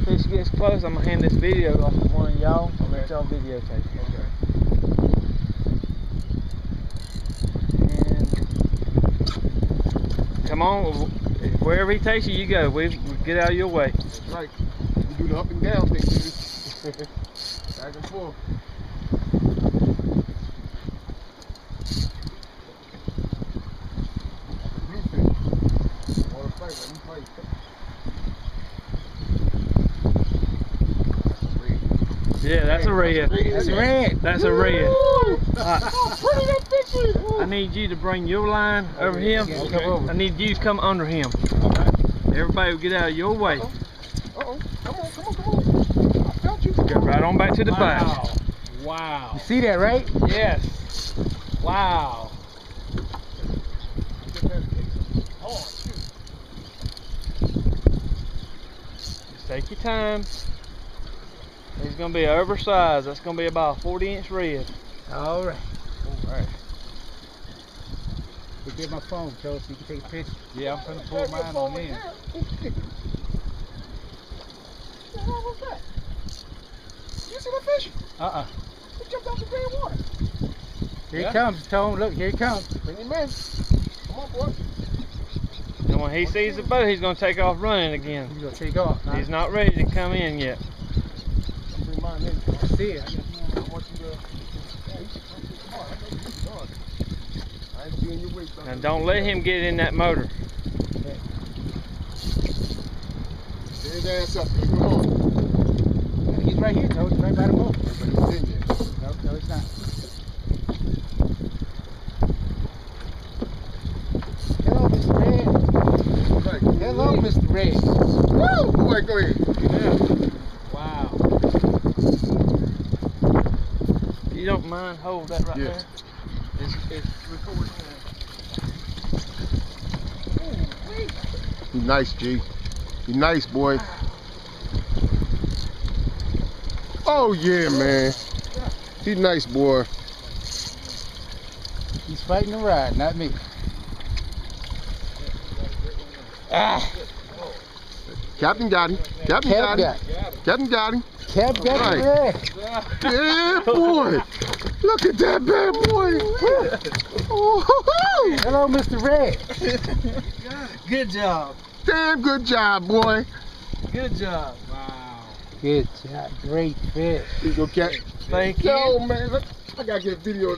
fish gets close, I'm gonna hand this video off to one of y'all. I'll let y'all videotape. Okay. And come on, wherever he takes you, you go. We get out of your way. That's right. You do the up and down thing, dude. Back and forth. Yeah, that's a red. That's a red. That's a red. How pretty that fish is. I need you to bring your line over him. Okay. I need you to come under him. Okay. Everybody will get out of your way. Uh-oh. Come on. I felt you. Go right on back to the boat. Wow. You see that, right? Yes. Wow. Oh, shoot. Just take your time. He's going to be oversized. That's going to be about a 40-inch red. All right. All right. Get my phone, Joe, so you can take a picture. Yeah, I'm going to pull mine on in. What was that? You see that fish? He jumped out the green water. Here he comes, Tone. Look, here he comes. Bring him in. Come on, boy. And when he sees the boat, he's going to take off running again. He's going to take off. Huh? He's not ready to come in yet. I'm bring mine in. I see it. I want you to. Yeah, you should come to the bar. I know you can dog. I ain't doing your weight. And don't let him get in that motor. Get his ass up there. Come on. He's right here, Tone. He's right by the boat. But he's in there. No, it's not. Hello, Mr. Red. Right. Hello, Mr. Red. Woo! Boy, go ahead. Yeah. Wow. You don't mind hold that right there? It's recording. You nice, G. You nice, boy. Oh, yeah, man. He nice, boy. He's fighting the ride, not me. Captain got him. Captain got him. Captain got him. Cap got Right. it. Yeah, boy. Look at that bad boy. Oh, Hello, Mr. Red. Good job. damn good job, boy. Good job. Wow. Good job. Great fish. Here you go, Cap. Thank you. Yo, man. I gotta get a video.